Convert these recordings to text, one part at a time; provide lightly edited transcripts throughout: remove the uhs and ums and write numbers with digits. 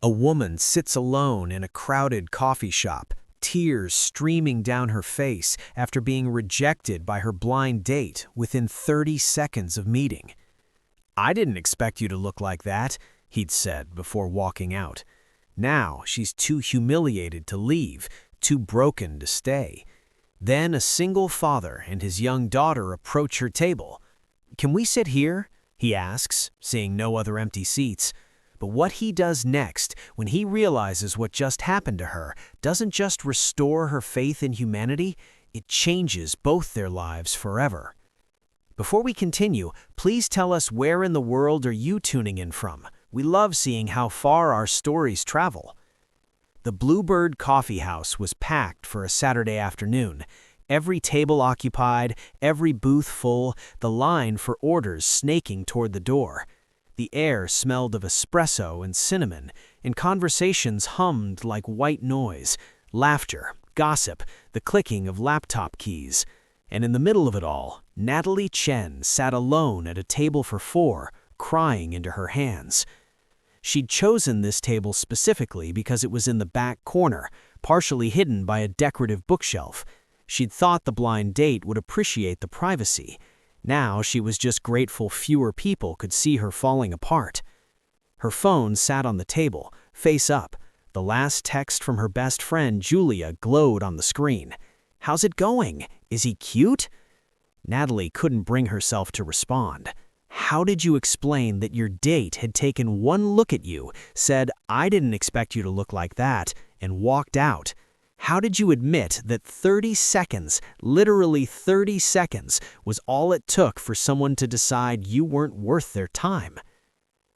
A woman sits alone in a crowded coffee shop, tears streaming down her face after being rejected by her blind date within 30 seconds of meeting. "I didn't expect you to look like that," he'd said before walking out. Now she's too humiliated to leave, too broken to stay. Then a single father and his young daughter approach her table. "Can we sit here?" he asks, seeing no other empty seats. But what he does next, when he realizes what just happened to her, doesn't just restore her faith in humanity, it changes both their lives forever. Before we continue, please tell us where in the world are you tuning in from. We love seeing how far our stories travel. The Bluebird Coffee House was packed for a Saturday afternoon. Every table occupied, every booth full, the line for orders snaking toward the door. The air smelled of espresso and cinnamon, and conversations hummed like white noise, laughter, gossip, the clicking of laptop keys. And in the middle of it all, Natalie Chen sat alone at a table for four, crying into her hands. She'd chosen this table specifically because it was in the back corner, partially hidden by a decorative bookshelf. She'd thought the blind date would appreciate the privacy. Now she was just grateful fewer people could see her falling apart. Her phone sat on the table, face up. The last text from her best friend, Julia, glowed on the screen. "How's it going? Is he cute?" Natalie couldn't bring herself to respond. How did you explain that your date had taken one look at you, said, "I didn't expect you to look like that," and walked out? How did you admit that 30 seconds, literally 30 seconds, was all it took for someone to decide you weren't worth their time?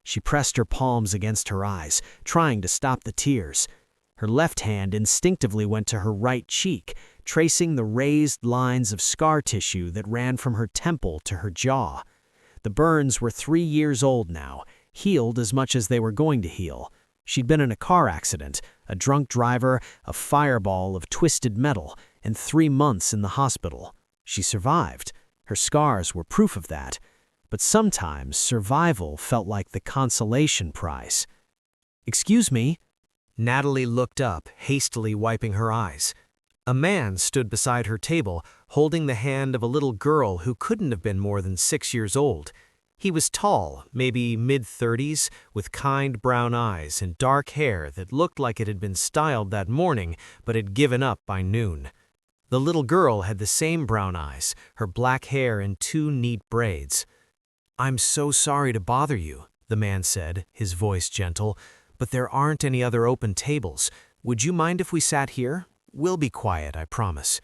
She pressed her palms against her eyes, trying to stop the tears. Her left hand instinctively went to her right cheek, tracing the raised lines of scar tissue that ran from her temple to her jaw. The burns were 3 years old now, healed as much as they were going to heal. She'd been in a car accident, a drunk driver, a fireball of twisted metal, and 3 months in the hospital. She survived. Her scars were proof of that. But sometimes survival felt like the consolation prize. "Excuse me?" Natalie looked up, hastily wiping her eyes. A man stood beside her table, holding the hand of a little girl who couldn't have been more than 6 years old. He was tall, maybe mid-30s, with kind brown eyes and dark hair that looked like it had been styled that morning but had given up by noon. The little girl had the same brown eyes, her black hair in 2 neat braids. "I'm so sorry to bother you," the man said, his voice gentle, "but there aren't any other open tables. Would you mind if we sat here? We'll be quiet, I promise."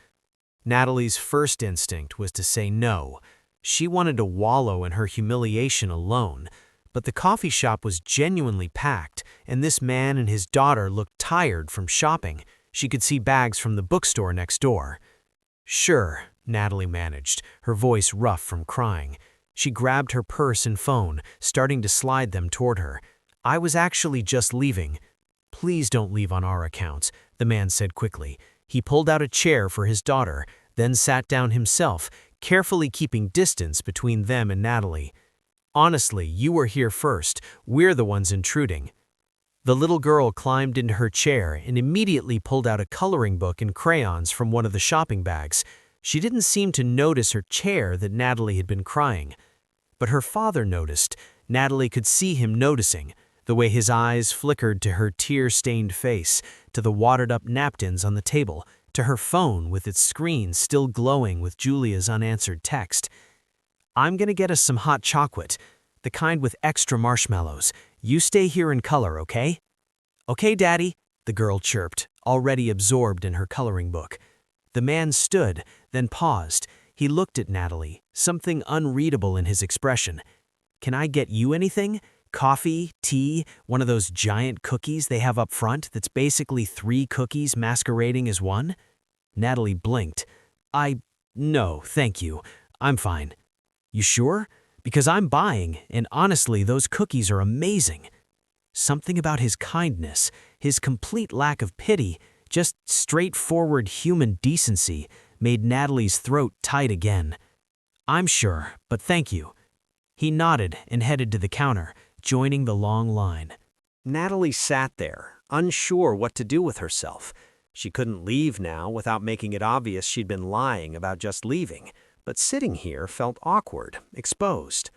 Natalie's first instinct was to say no. She wanted to wallow in her humiliation alone, but the coffee shop was genuinely packed, and this man and his daughter looked tired from shopping. She could see bags from the bookstore next door. "Sure," Natalie managed, her voice rough from crying. She grabbed her purse and phone, starting to slide them toward her. "I was actually just leaving." "Please don't leave on our accounts," the man said quickly. He pulled out a chair for his daughter, then sat down himself, carefully keeping distance between them and Natalie. "Honestly, you were here first. We're the ones intruding." The little girl climbed into her chair and immediately pulled out a coloring book and crayons from one of the shopping bags. She didn't seem to notice her chair that Natalie had been crying. But her father noticed. Natalie could see him noticing, the way his eyes flickered to her tear-stained face, to the watered-up napkins on the table, to her phone with its screen still glowing with Julia's unanswered text. "I'm gonna get us some hot chocolate, the kind with extra marshmallows. You stay here in color, okay?" "Okay, Daddy," the girl chirped, already absorbed in her coloring book. The man stood, then paused. He looked at Natalie, something unreadable in his expression. "Can I get you anything? Coffee, tea, one of those giant cookies they have up front that's basically 3 cookies masquerading as one?" Natalie blinked. No, thank you. I'm fine." "You sure? Because I'm buying, and honestly, those cookies are amazing." Something about his kindness, his complete lack of pity, just straightforward human decency, made Natalie's throat tight again. "I'm sure, but thank you." He nodded and headed to the counter, joining the long line. Natalie sat there, unsure what to do with herself. She couldn't leave now without making it obvious she'd been lying about just leaving, but sitting here felt awkward, exposed.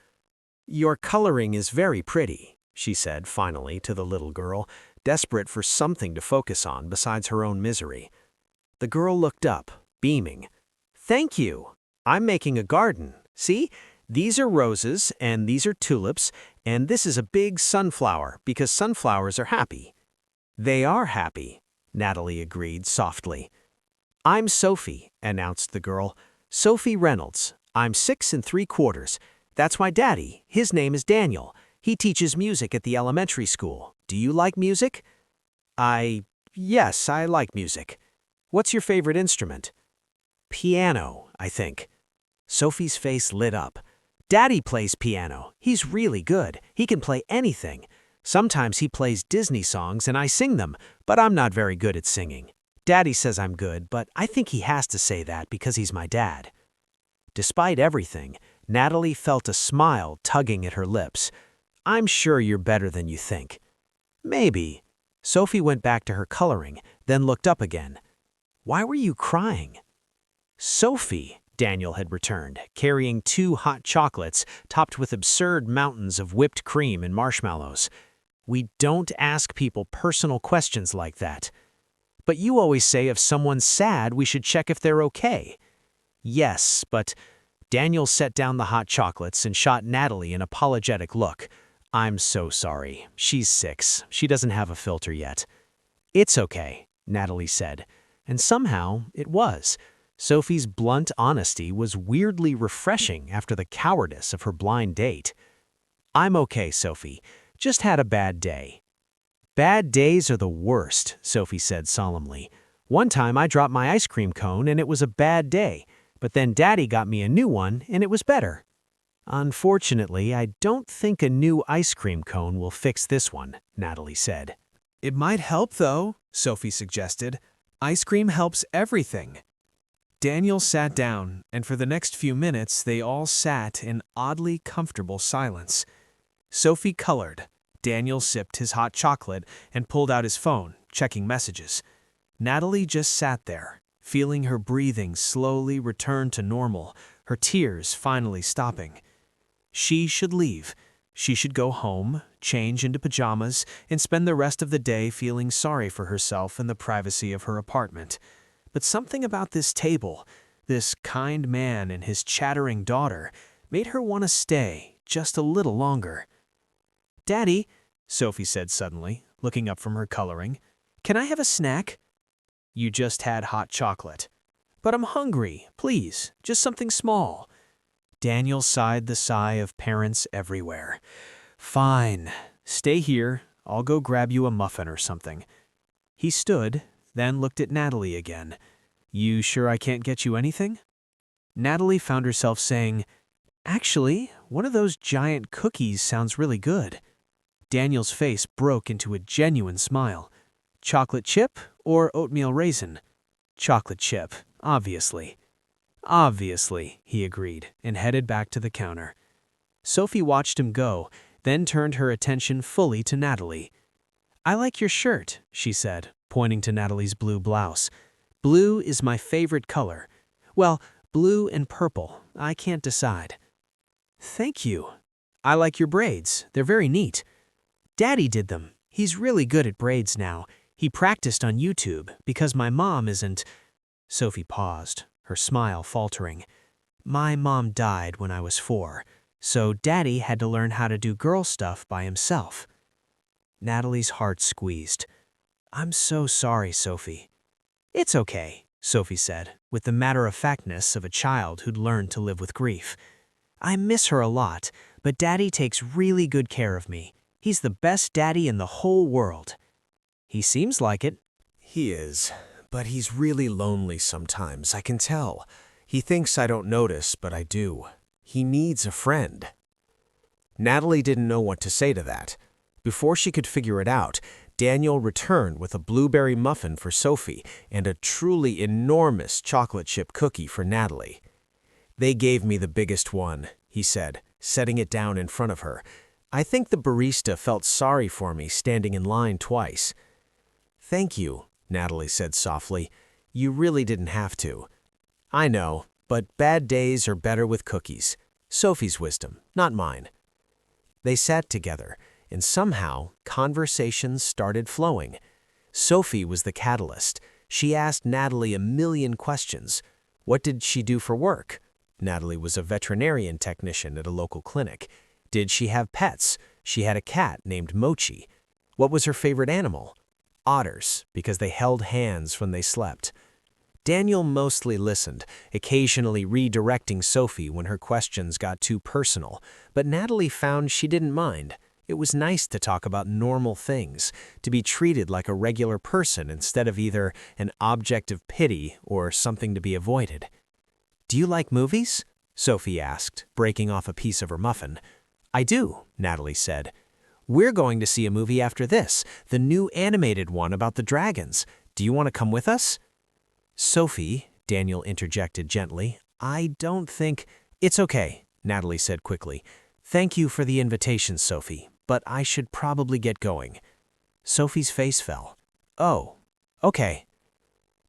"Your coloring is very pretty," she said finally to the little girl, desperate for something to focus on besides her own misery. The girl looked up, beaming. "Thank you. I'm making a garden. See? These are roses, and these are tulips, and this is a big sunflower because sunflowers are happy." "They are happy," Natalie agreed softly. "I'm Sophie," announced the girl. "Sophie Reynolds. I'm 6 3/4. That's my daddy. His name is Daniel. He teaches music at the elementary school. Do you like music?" Yes, I like music. What's your favorite instrument?" "Piano, I think." Sophie's face lit up. "Daddy plays piano. He's really good. He can play anything. Sometimes he plays Disney songs and I sing them, but I'm not very good at singing. Daddy says I'm good, but I think he has to say that because he's my dad." Despite everything, Natalie felt a smile tugging at her lips. "I'm sure you're better than you think." "Maybe." Sophie went back to her coloring, then looked up again. "Why were you crying?" "Sophie," Daniel had returned, carrying 2 hot chocolates topped with absurd mountains of whipped cream and marshmallows. "We don't ask people personal questions like that." "But you always say if someone's sad, we should check if they're okay." "Yes, but—" Daniel set down the hot chocolates and shot Natalie an apologetic look. "I'm so sorry. She's 6. She doesn't have a filter yet." "It's okay," Natalie said. And somehow it was. Sophie's blunt honesty was weirdly refreshing after the cowardice of her blind date. "I'm okay, Sophie. Just had a bad day." "Bad days are the worst," Sophie said solemnly. "One time I dropped my ice cream cone and it was a bad day, but then Daddy got me a new one and it was better." "Unfortunately, I don't think a new ice cream cone will fix this one," Natalie said. "It might help, though," Sophie suggested. "Ice cream helps everything." Daniel sat down, and for the next few minutes they all sat in oddly comfortable silence. Sophie colored. Daniel sipped his hot chocolate and pulled out his phone, checking messages. Natalie just sat there, feeling her breathing slowly return to normal, her tears finally stopping. She should leave. She should go home, change into pajamas, and spend the rest of the day feeling sorry for herself in the privacy of her apartment. But something about this table, this kind man and his chattering daughter, made her want to stay just a little longer. "Daddy," Sophie said suddenly, looking up from her coloring, "can I have a snack?" "You just had hot chocolate." "But I'm hungry. Please, just something small." Daniel sighed the sigh of parents everywhere. "Fine. Stay here. I'll go grab you a muffin or something." He stood, then looked at Natalie again. "You sure I can't get you anything?" Natalie found herself saying, "Actually, one of those giant cookies sounds really good." Daniel's face broke into a genuine smile. "Chocolate chip or oatmeal raisin?" "Chocolate chip, obviously." "Obviously," he agreed, and headed back to the counter. Sophie watched him go, then turned her attention fully to Natalie. "I like your shirt," she said, pointing to Natalie's blue blouse. "Blue is my favorite color. Well, blue and purple. I can't decide." "Thank you. I like your braids. They're very neat." "Daddy did them. He's really good at braids now. He practiced on YouTube because my mom isn't—" Sophie paused, her smile faltering. "My mom died when I was 4, so Daddy had to learn how to do girl stuff by himself." Natalie's heart squeezed. "I'm so sorry, Sophie." "It's okay," Sophie said, with the matter-of-factness of a child who'd learned to live with grief. "I miss her a lot, but Daddy takes really good care of me. He's the best daddy in the whole world." "He seems like it." He is, but he's really lonely sometimes, I can tell. He thinks I don't notice, but I do. He needs a friend." Natalie didn't know what to say to that. Before she could figure it out, Daniel returned with a blueberry muffin for Sophie and a truly enormous chocolate chip cookie for Natalie. "They gave me the biggest one," he said, setting it down in front of her. I think the barista felt sorry for me standing in line twice. Thank you, Natalie said softly. You really didn't have to. I know, but bad days are better with cookies. Sophie's wisdom, not mine. They sat together, and somehow conversations started flowing. Sophie was the catalyst. She asked Natalie a million questions. What did she do for work? Natalie was a veterinarian technician at a local clinic. Did she have pets? She had a cat named Mochi. What was her favorite animal? Otters, because they held hands when they slept. Daniel mostly listened, occasionally redirecting Sophie when her questions got too personal, but Natalie found she didn't mind. It was nice to talk about normal things, to be treated like a regular person instead of either an object of pity or something to be avoided. Do you like movies? Sophie asked, breaking off a piece of her muffin. I do, Natalie said. We're going to see a movie after this, the new animated one about the dragons. Do you want to come with us? Sophie, Daniel interjected gently, I don't think... It's okay, Natalie said quickly. Thank you for the invitation, Sophie, but I should probably get going. Sophie's face fell. Oh, okay.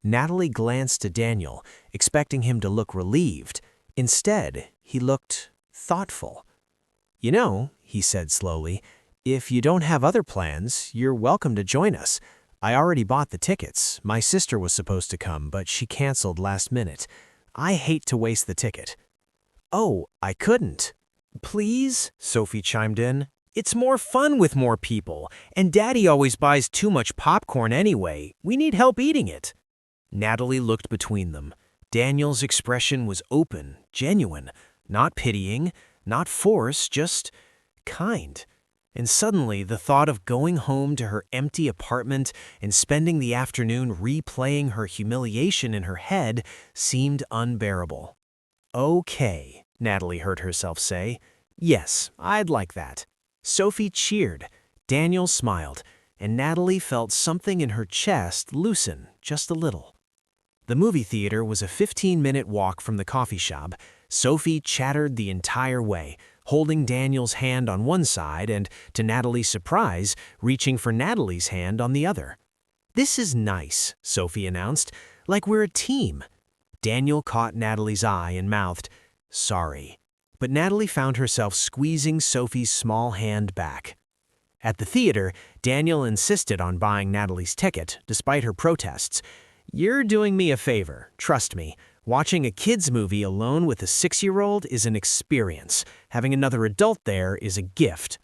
Natalie glanced to Daniel, expecting him to look relieved. Instead, he looked thoughtful. You know, he said slowly, if you don't have other plans, you're welcome to join us. I already bought the tickets. My sister was supposed to come, but she canceled last minute. I hate to waste the ticket. Oh, I couldn't. Please, Sophie chimed in. It's more fun with more people, and Daddy always buys too much popcorn anyway. We need help eating it. Natalie looked between them. Daniel's expression was open, genuine, not pitying, not forced, just kind. And suddenly, the thought of going home to her empty apartment and spending the afternoon replaying her humiliation in her head seemed unbearable. Okay, Natalie heard herself say. Yes, I'd like that. Sophie cheered. Daniel smiled, and Natalie felt something in her chest loosen just a little. The movie theater was a 15-minute walk from the coffee shop. Sophie chattered the entire way, holding Daniel's hand on one side and, to Natalie's surprise, reaching for Natalie's hand on the other. This is nice, Sophie announced, like we're a team. Daniel caught Natalie's eye and mouthed, sorry. But Natalie found herself squeezing Sophie's small hand back. At the theater, Daniel insisted on buying Natalie's ticket, despite her protests. You're doing me a favor, trust me. Watching a kids' movie alone with a 6-year-old is an experience. Having another adult there is a gift.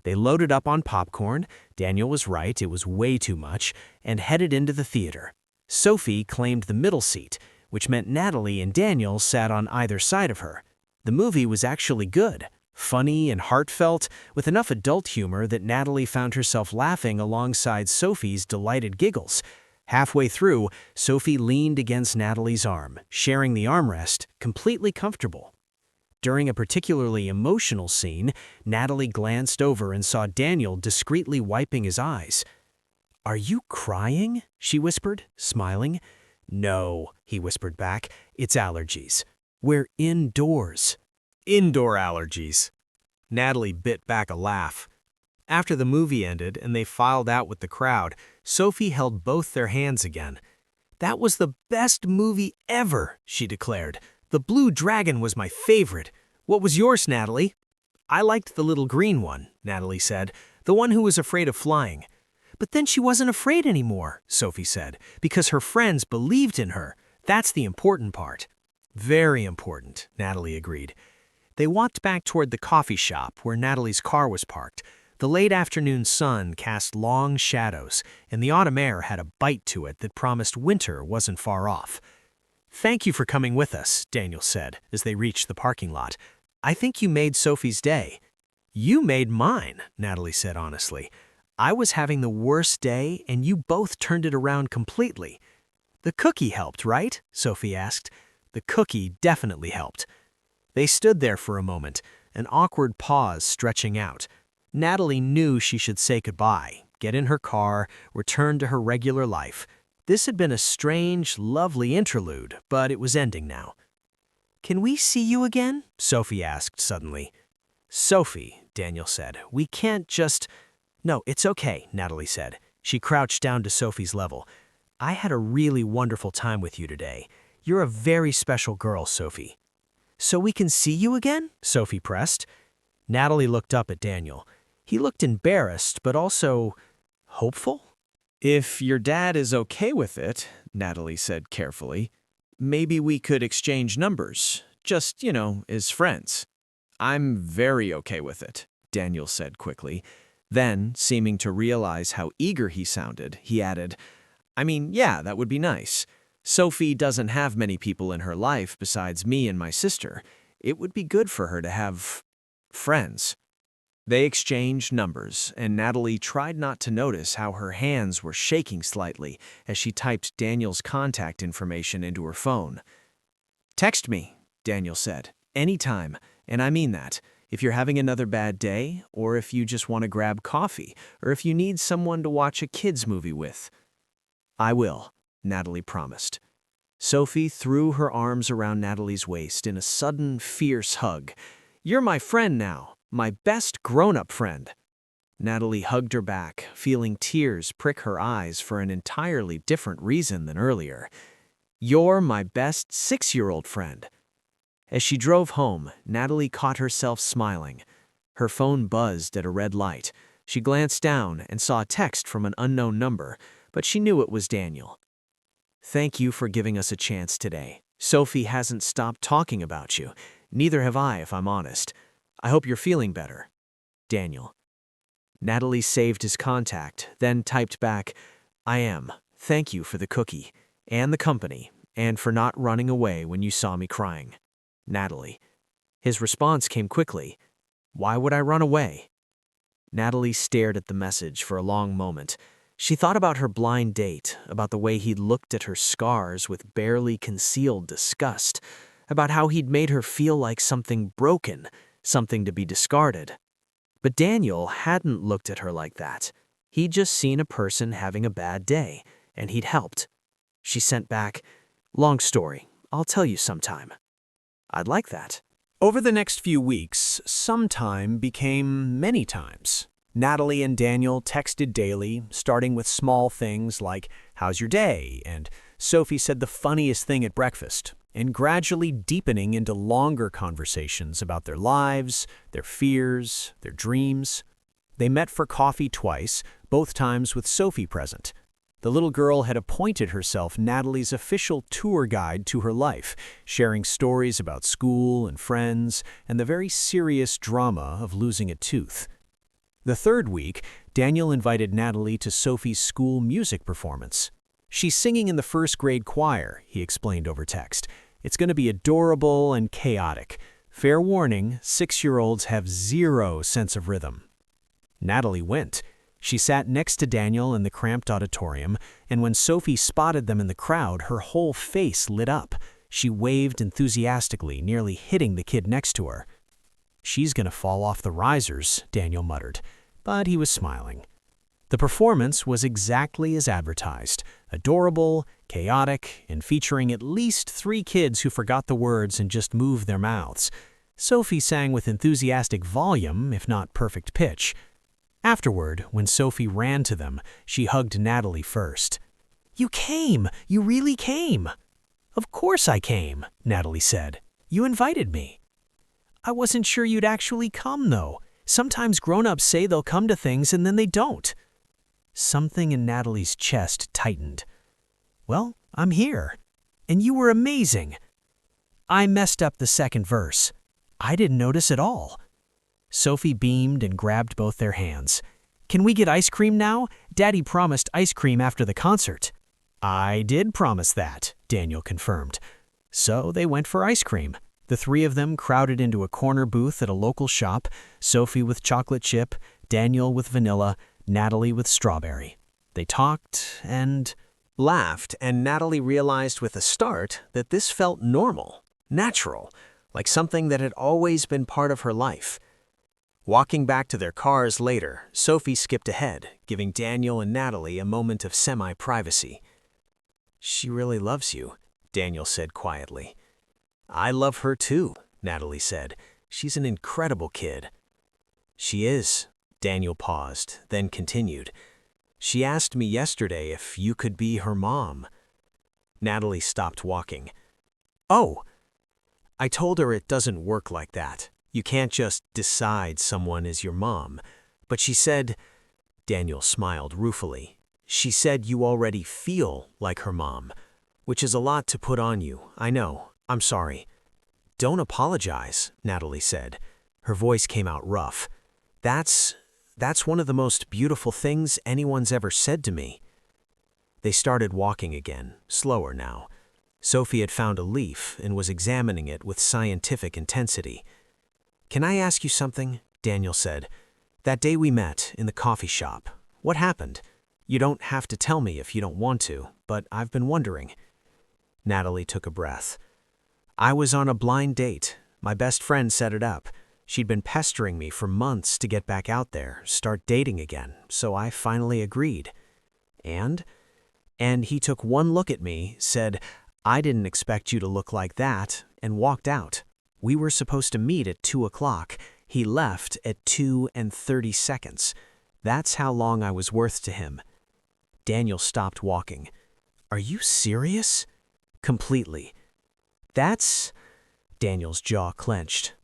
They loaded up on popcorn, Daniel was right, it was way too much, and headed into the theater. Sophie claimed the middle seat, which meant Natalie and Daniel sat on either side of her. The movie was actually good, funny and heartfelt, with enough adult humor that Natalie found herself laughing alongside Sophie's delighted giggles. Halfway through, Sophie leaned against Natalie's arm, sharing the armrest, completely comfortable. During a particularly emotional scene, Natalie glanced over and saw Daniel discreetly wiping his eyes. Are you crying? She whispered, smiling. No, he whispered back, it's allergies. We're indoors. Indoor allergies. Natalie bit back a laugh. After the movie ended and they filed out with the crowd, Sophie held both their hands again. That was the best movie ever, she declared. The Blue Dragon was my favorite. What was yours, Natalie? I liked the little green one, Natalie said, the one who was afraid of flying. But then she wasn't afraid anymore, Sophie said, because her friends believed in her. That's the important part. Very important, Natalie agreed. They walked back toward the coffee shop where Natalie's car was parked. The late afternoon sun cast long shadows, and the autumn air had a bite to it that promised winter wasn't far off. Thank you for coming with us, Daniel said, as they reached the parking lot. I think you made Sophie's day. You made mine, Natalie said honestly. I was having the worst day, and you both turned it around completely. The cookie helped, right? Sophie asked. The cookie definitely helped. They stood there for a moment, an awkward pause stretching out. Natalie knew she should say goodbye, get in her car, return to her regular life. This had been a strange, lovely interlude, but it was ending now. Can we see you again? Sophie asked suddenly. Sophie, Daniel said. We can't just... No, it's okay, Natalie said. She crouched down to Sophie's level. I had a really wonderful time with you today. You're a very special girl, Sophie. So we can see you again? Sophie pressed. Natalie looked up at Daniel. He looked embarrassed, but also hopeful. If your dad is okay with it, Natalie said carefully, maybe we could exchange numbers, just, as friends. I'm very okay with it, Daniel said quickly. Then, seeming to realize how eager he sounded, he added, I mean, yeah, that would be nice. Sophie doesn't have many people in her life besides me and my sister. It would be good for her to have friends. They exchanged numbers, and Natalie tried not to notice how her hands were shaking slightly as she typed Daniel's contact information into her phone. Text me, Daniel said, anytime, and I mean that. If you're having another bad day, or if you just want to grab coffee, or if you need someone to watch a kids' movie with. I will, Natalie promised. Sophie threw her arms around Natalie's waist in a sudden, fierce hug. You're my friend now, my best grown-up friend. Natalie hugged her back, feeling tears prick her eyes for an entirely different reason than earlier. You're my best 6-year-old friend. As she drove home, Natalie caught herself smiling. Her phone buzzed at a red light. She glanced down and saw a text from an unknown number, but she knew it was Daniel. Thank you for giving us a chance today. Sophie hasn't stopped talking about you. Neither have I, if I'm honest. I hope you're feeling better. Daniel. Natalie saved his contact, then typed back, I am. Thank you for the cookie, and the company, and for not running away when you saw me crying. Natalie. His response came quickly. Why would I run away? Natalie stared at the message for a long moment. She thought about her blind date, about the way he'd looked at her scars with barely concealed disgust, about how he'd made her feel like something broken, something to be discarded. But Daniel hadn't looked at her like that. He'd just seen a person having a bad day, and he'd helped. She sent back, long story, I'll tell you sometime. I'd like that. Over the next few weeks, sometime became many times. Natalie and Daniel texted daily, starting with small things like, how's your day? And Sophie said the funniest thing at breakfast, and gradually deepening into longer conversations about their lives, their fears, their dreams. They met for coffee twice, both times with Sophie present. The little girl had appointed herself Natalie's official tour guide to her life, sharing stories about school and friends and the very serious drama of losing a tooth. The third week, Daniel invited Natalie to Sophie's school music performance. She's singing in the first-grade choir, he explained over text. It's going to be adorable and chaotic. Fair warning, 6-year-olds have zero sense of rhythm. Natalie went. She sat next to Daniel in the cramped auditorium, and when Sophie spotted them in the crowd, her whole face lit up. She waved enthusiastically, nearly hitting the kid next to her. She's going to fall off the risers, Daniel muttered, but he was smiling. The performance was exactly as advertised, adorable, chaotic, and featuring at least 3 kids who forgot the words and just moved their mouths. Sophie sang with enthusiastic volume, if not perfect pitch. Afterward, when Sophie ran to them, she hugged Natalie first. You came! You really came! Of course I came, Natalie said. You invited me. I wasn't sure you'd actually come, though. Sometimes grown-ups say they'll come to things and then they don't. Something in Natalie's chest tightened. Well, I'm here. And you were amazing. I messed up the second verse. I didn't notice at all. Sophie beamed and grabbed both their hands. Can we get ice cream now? Daddy promised ice cream after the concert. I did promise that, Daniel confirmed. So they went for ice cream. The 3 of them crowded into a corner booth at a local shop, Sophie with chocolate chip, Daniel with vanilla, Natalie with strawberry. They talked and laughed, and Natalie realized with a start that this felt normal, natural, like something that had always been part of her life. Walking back to their cars later, Sophie skipped ahead, giving Daniel and Natalie a moment of semi-privacy. She really loves you, Daniel said quietly. I love her too, Natalie said. She's an incredible kid. She is. Daniel paused, then continued. She asked me yesterday if you could be her mom. Natalie stopped walking. Oh! I told her it doesn't work like that. You can't just decide someone is your mom. But she said, Daniel smiled ruefully, she said you already feel like her mom, which is a lot to put on you. I know. I'm sorry. Don't apologize, Natalie said. Her voice came out rough. That's one of the most beautiful things anyone's ever said to me. They started walking again, slower now. Sophie had found a leaf and was examining it with scientific intensity. Can I ask you something? Daniel said. That day we met in the coffee shop, what happened? You don't have to tell me if you don't want to, but I've been wondering. Natalie took a breath. I was on a blind date. My best friend set it up. She'd been pestering me for months to get back out there, start dating again, so I finally agreed. And he took one look at me, said, I didn't expect you to look like that, and walked out. We were supposed to meet at 2 o'clock. He left at 2:30. That's how long I was worth to him. Daniel stopped walking. Are you serious? Completely. Daniel's jaw clenched.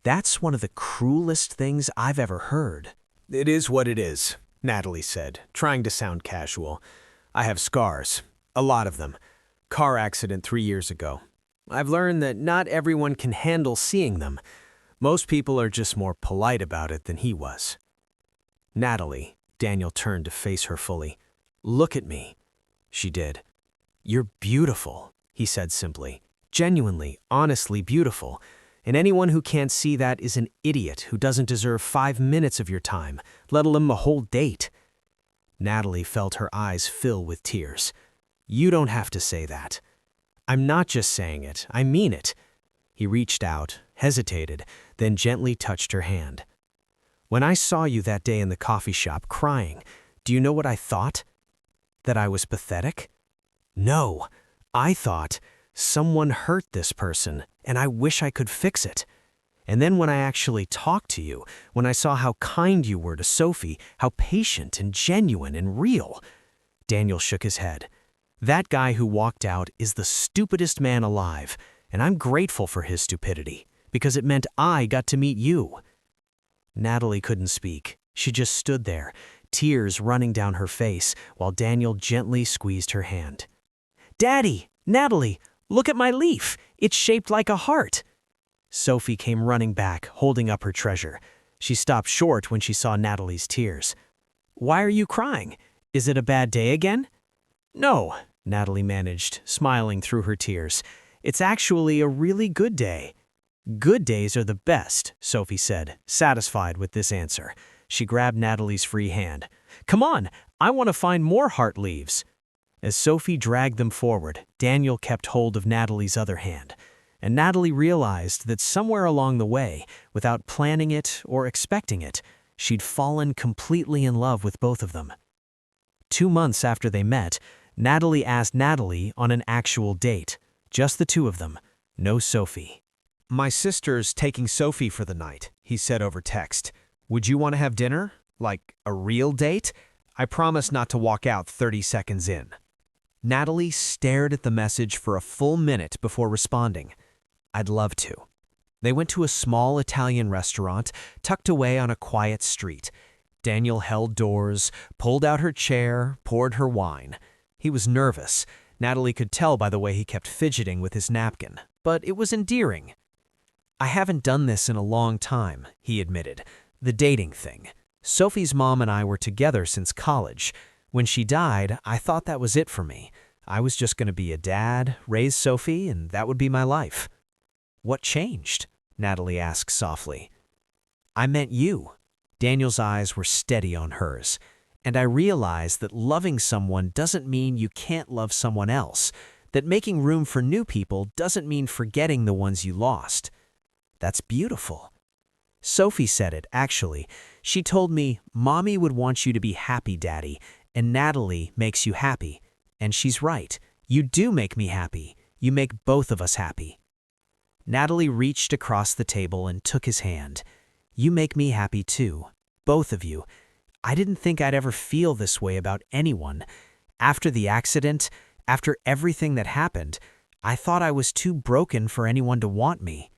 That's one of the cruelest things I've ever heard. It is what it is, Natalie said, trying to sound casual. I have scars. A lot of them. Car accident 3 years ago. I've learned that not everyone can handle seeing them. Most people are just more polite about it than he was. Natalie, Daniel turned to face her fully. Look at me. She did. You're beautiful, he said simply. Genuinely, honestly beautiful. And anyone who can't see that is an idiot who doesn't deserve 5 minutes of your time, let alone a whole date. Natalie felt her eyes fill with tears. You don't have to say that. I'm not just saying it, I mean it. He reached out, hesitated, then gently touched her hand. When I saw you that day in the coffee shop crying, do you know what I thought? That I was pathetic? No, I thought, someone hurt this person, and I wish I could fix it. And then when I actually talked to you, when I saw how kind you were to Sophie, how patient and genuine and real. Daniel shook his head. That guy who walked out is the stupidest man alive, and I'm grateful for his stupidity, because it meant I got to meet you. Natalie couldn't speak. She just stood there, tears running down her face, while Daniel gently squeezed her hand. Daddy! Natalie! Look at my leaf! It's shaped like a heart! Sophie came running back, holding up her treasure. She stopped short when she saw Natalie's tears. Why are you crying? Is it a bad day again? No, Natalie managed, smiling through her tears. It's actually a really good day. Good days are the best, Sophie said, satisfied with this answer. She grabbed Natalie's free hand. Come on, I want to find more heart leaves. As Sophie dragged them forward, Daniel kept hold of Natalie's other hand. And Natalie realized that somewhere along the way, without planning it or expecting it, she'd fallen completely in love with both of them. 2 months after they met, Natalie asked Natalie on an actual date. Just the two of them, no Sophie. My sister's taking Sophie for the night, he said over text. Would you want to have dinner? Like a real date? I promise not to walk out 30 seconds in. Natalie stared at the message for a full minute before responding. I'd love to. They went to a small Italian restaurant tucked away on a quiet street. Daniel held doors, pulled out her chair, poured her wine. He was nervous. Natalie could tell by the way he kept fidgeting with his napkin, but it was endearing. I haven't done this in a long time, he admitted. The dating thing. Sophie's mom and I were together since college. When she died, I thought that was it for me. I was just going to be a dad, raise Sophie, and that would be my life. What changed? Natalie asked softly. I meant you. Daniel's eyes were steady on hers. And I realized that loving someone doesn't mean you can't love someone else, that making room for new people doesn't mean forgetting the ones you lost. That's beautiful. Sophie said it, actually. She told me, Mommy would want you to be happy, Daddy, and Natalie makes you happy. And she's right. You do make me happy. You make both of us happy. Natalie reached across the table and took his hand. You make me happy too. Both of you. I didn't think I'd ever feel this way about anyone. After the accident, after everything that happened, I thought I was too broken for anyone to want me."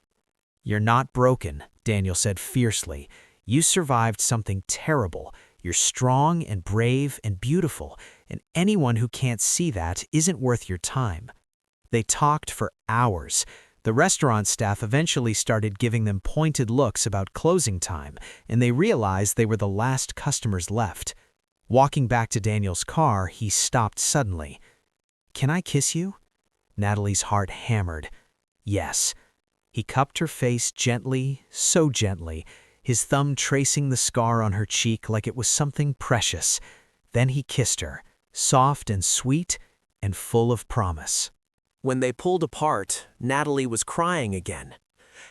"You're not broken," Daniel said fiercely. "You survived something terrible. You're strong and brave and beautiful, and anyone who can't see that isn't worth your time." They talked for hours. The restaurant staff eventually started giving them pointed looks about closing time, and they realized they were the last customers left. Walking back to Daniel's car, he stopped suddenly. "Can I kiss you?" Natalie's heart hammered. Yes. He cupped her face gently, so gently, his thumb tracing the scar on her cheek like it was something precious. Then he kissed her, soft and sweet and full of promise. When they pulled apart, Natalie was crying again.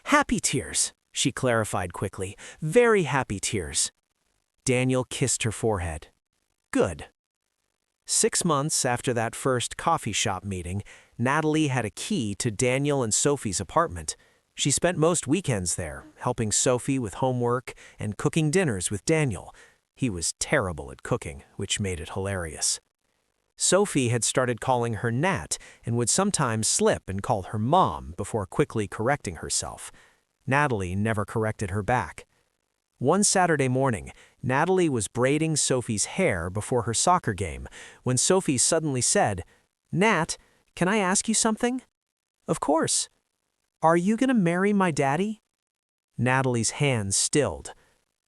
"Happy tears," she clarified quickly. "Very happy tears." Daniel kissed her forehead. "Good." 6 months after that first coffee shop meeting, Natalie had a key to Daniel and Sophie's apartment. She spent most weekends there, helping Sophie with homework and cooking dinners with Daniel. He was terrible at cooking, which made it hilarious. Sophie had started calling her Nat and would sometimes slip and call her Mom before quickly correcting herself. Natalie never corrected her back. One Saturday morning, Natalie was braiding Sophie's hair before her soccer game when Sophie suddenly said, "Nat, can I ask you something?" "Of course." "Are you going to marry my daddy?" Natalie's hands stilled.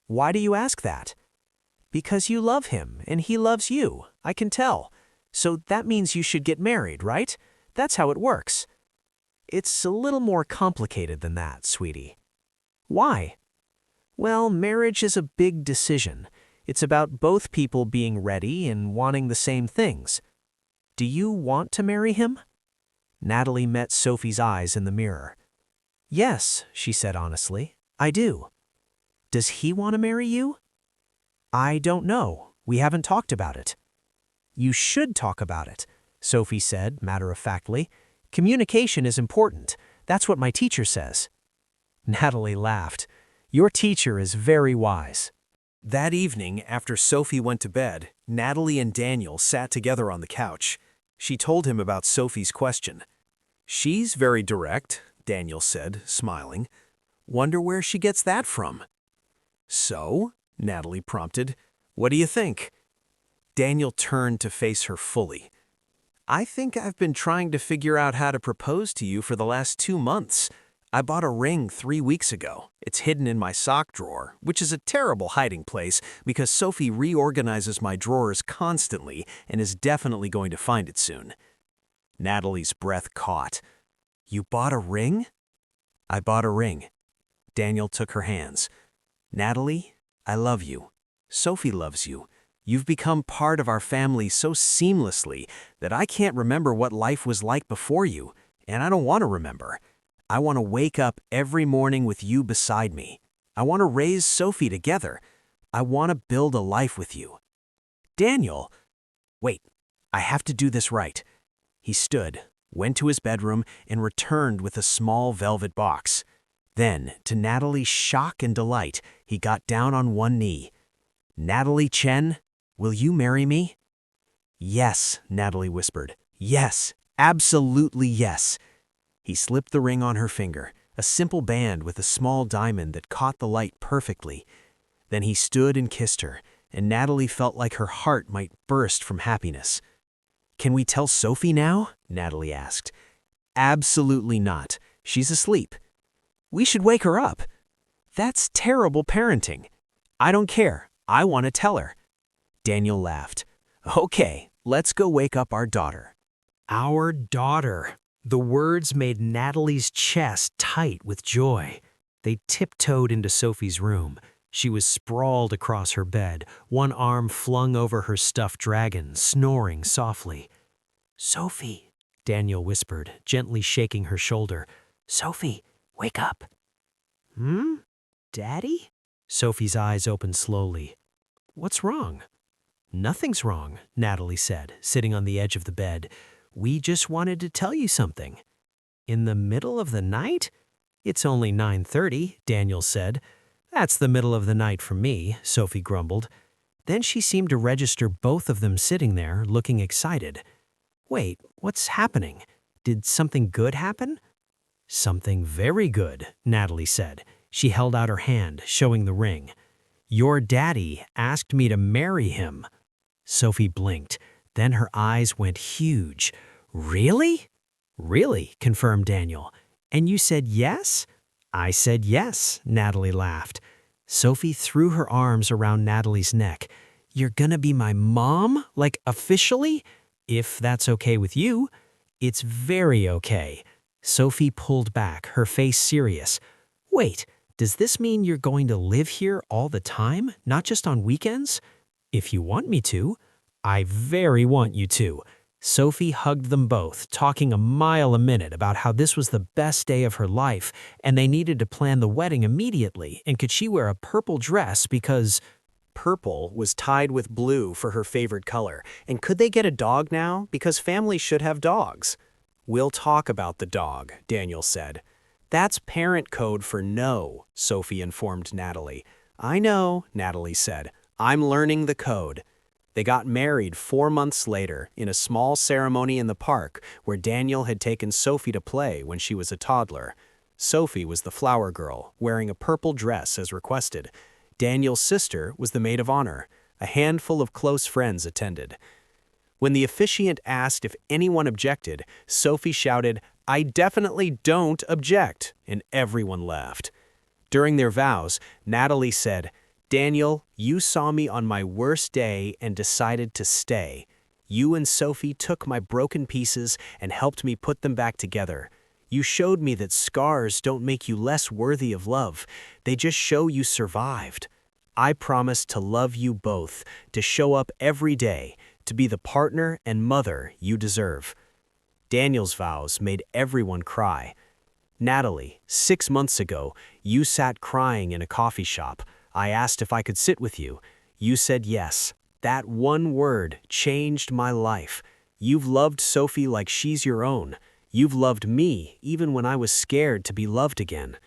"Why do you ask that?" "Because you love him and he loves you, I can tell. So that means you should get married, right? That's how it works." "It's a little more complicated than that, sweetie." "Why?" "Well, marriage is a big decision. It's about both people being ready and wanting the same things. Do you want to marry him?" Natalie met Sophie's eyes in the mirror. "Yes," she said honestly, "I do." "Does he want to marry you?" "I don't know. We haven't talked about it." "You should talk about it," Sophie said matter-of-factly. "Communication is important. That's what my teacher says." Natalie laughed. "Your teacher is very wise." That evening, after Sophie went to bed, Natalie and Daniel sat together on the couch. She told him about Sophie's question. "She's very direct," Daniel said, smiling. "Wonder where she gets that from?" "So?" Natalie prompted. "What do you think?" Daniel turned to face her fully. "I think I've been trying to figure out how to propose to you for the last 2 months. I bought a ring 3 weeks ago. It's hidden in my sock drawer, which is a terrible hiding place because Sophie reorganizes my drawers constantly and is definitely going to find it soon." Natalie's breath caught. "You bought a ring?" "I bought a ring." Daniel took her hands. "Natalie, I love you. Sophie loves you. You've become part of our family so seamlessly that I can't remember what life was like before you, and I don't want to remember. I want to wake up every morning with you beside me. I want to raise Sophie together. I want to build a life with you." "Daniel!" "Wait, I have to do this right." He stood, went to his bedroom, and returned with a small velvet box. Then, to Natalie's shock and delight, he got down on one knee. "Natalie Chen, will you marry me?" "Yes," Natalie whispered. "Yes, absolutely yes." He slipped the ring on her finger, a simple band with a small diamond that caught the light perfectly. Then he stood and kissed her, and Natalie felt like her heart might burst from happiness. "Can we tell Sophie now?" Natalie asked. "Absolutely not. She's asleep." "We should wake her up." "That's terrible parenting." "I don't care. I want to tell her." Daniel laughed. "Okay, let's go wake up our daughter." Our daughter. The words made Natalie's chest tight with joy. They tiptoed into Sophie's room. She was sprawled across her bed, one arm flung over her stuffed dragon, snoring softly. "Sophie," Daniel whispered, gently shaking her shoulder. "Sophie, wake up." "Hmm? Daddy?" Sophie's eyes opened slowly. "What's wrong?" "Nothing's wrong," Natalie said, sitting on the edge of the bed. "We just wanted to tell you something." "In the middle of the night?" "It's only 9:30, Daniel said. That's the middle of the night for me, Sophie grumbled. Then she seemed to register both of them sitting there, looking excited. Wait, what's happening? Did something good happen? Something very good, Natalie said. She held out her hand, showing the ring. Your daddy asked me to marry him. Sophie blinked. Then her eyes went huge. Really? Really, confirmed Daniel. And you said yes? I said yes, Natalie laughed. Sophie threw her arms around Natalie's neck. You're gonna be my mom? Like officially? If that's okay with you. It's very okay. Sophie pulled back, her face serious. Wait, does this mean you're going to live here all the time, not just on weekends? If you want me to. I very want you to. Sophie hugged them both, talking a mile a minute about how this was the best day of her life, and they needed to plan the wedding immediately, and could she wear a purple dress because purple was tied with blue for her favorite color, and could they get a dog now because families should have dogs? We'll talk about the dog, Daniel said. That's parent code for no, Sophie informed Natalie. I know, Natalie said. I'm learning the code. They got married 4 months later in a small ceremony in the park where Daniel had taken Sophie to play when she was a toddler. Sophie was the flower girl, wearing a purple dress as requested. Daniel's sister was the maid of honor. A handful of close friends attended. When the officiant asked if anyone objected, Sophie shouted, I definitely don't object, and everyone laughed. During their vows, Natalie said, Daniel, you saw me on my worst day and decided to stay. You and Sophie took my broken pieces and helped me put them back together. You showed me that scars don't make you less worthy of love. They just show you survived. I promise to love you both, to show up every day, to be the partner and mother you deserve. Daniel's vows made everyone cry. Natalie, 6 months ago, you sat crying in a coffee shop. I asked if I could sit with you. You said yes. That one word changed my life. You've loved Sophie like she's your own. You've loved me even when I was scared to be loved again.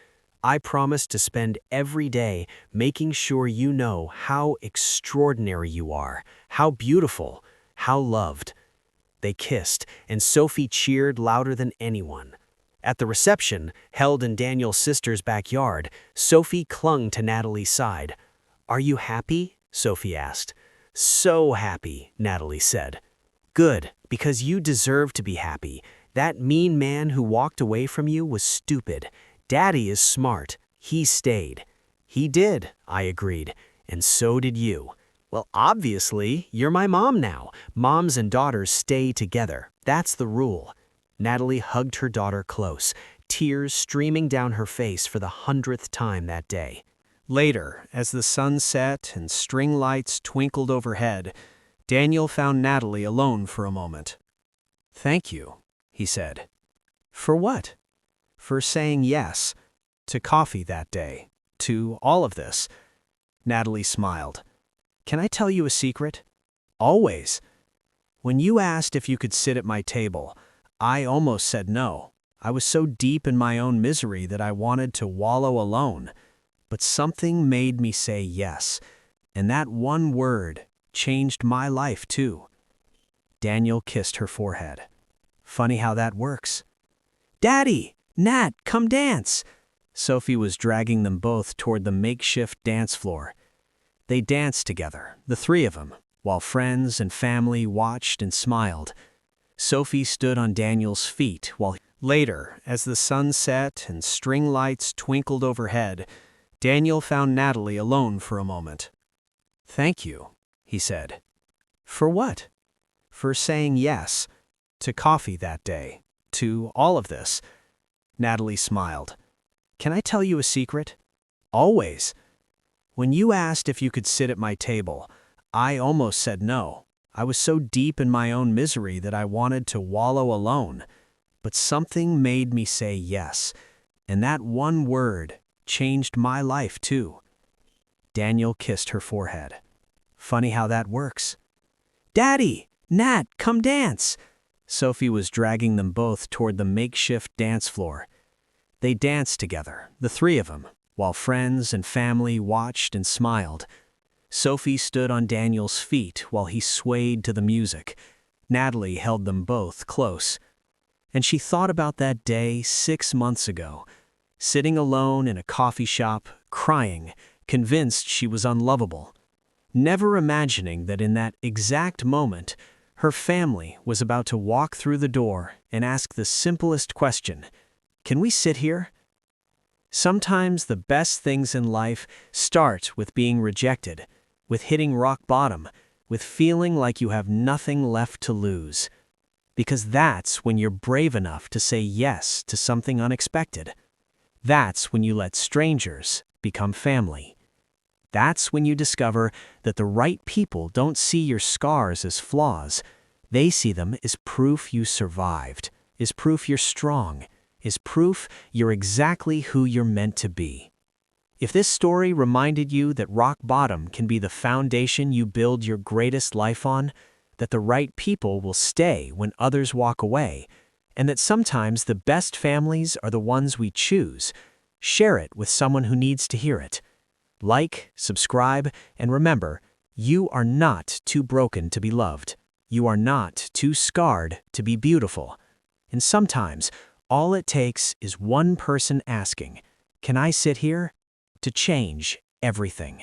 I promise to spend every day making sure you know how extraordinary you are, how beautiful, how loved. They kissed, and Sophie cheered louder than anyone. At the reception, held in Daniel's sister's backyard, Sophie clung to Natalie's side. Are you happy? Sophie asked. So happy, Natalie said. Good, because you deserve to be happy. That mean man who walked away from you was stupid. Daddy is smart. He stayed. He did, I agreed, and so did you. Well, obviously, you're my mom now. Moms and daughters stay together. That's the rule. Natalie hugged her daughter close, tears streaming down her face for the 100th time that day. Later, as the sun set and string lights twinkled overhead, Daniel found Natalie alone for a moment. Thank you, he said. For what? For saying yes. To coffee that day. To all of this. Natalie smiled. Can I tell you a secret? Always. When you asked if you could sit at my table, I almost said no. I was so deep in my own misery that I wanted to wallow alone. But something made me say yes, and that one word changed my life too. Daniel kissed her forehead. Funny how that works. Daddy! Nat, come dance! Sophie was dragging them both toward the makeshift dance floor. They danced together, the three of them, while friends and family watched and smiled. Sophie stood on Daniel's feet while later, as the sun set and string lights twinkled overhead, Daniel found Natalie alone for a moment. Thank you, he said. For what? For saying yes. To coffee that day. To all of this. Natalie smiled. Can I tell you a secret? Always. When you asked if you could sit at my table, I almost said no. I was so deep in my own misery that I wanted to wallow alone. But something made me say yes, and that one word changed my life too. Daniel kissed her forehead. Funny how that works. Daddy! Nat, come dance! Sophie was dragging them both toward the makeshift dance floor. They danced together, the three of them, while friends and family watched and smiled. Sophie stood on Daniel's feet while he swayed to the music. Natalie held them both close. And she thought about that day 6 months ago, sitting alone in a coffee shop, crying, convinced she was unlovable, never imagining that in that exact moment, her family was about to walk through the door and ask the simplest question, "Can we sit here?" Sometimes the best things in life start with being rejected, with hitting rock bottom, with feeling like you have nothing left to lose. Because that's when you're brave enough to say yes to something unexpected. That's when you let strangers become family. That's when you discover that the right people don't see your scars as flaws. They see them as proof you survived, as proof you're strong, as proof you're exactly who you're meant to be. If this story reminded you that rock bottom can be the foundation you build your greatest life on, that the right people will stay when others walk away, and that sometimes the best families are the ones we choose, share it with someone who needs to hear it. Like, subscribe, and remember, you are not too broken to be loved. You are not too scarred to be beautiful. And sometimes, all it takes is one person asking, "Can I sit here?" to change everything.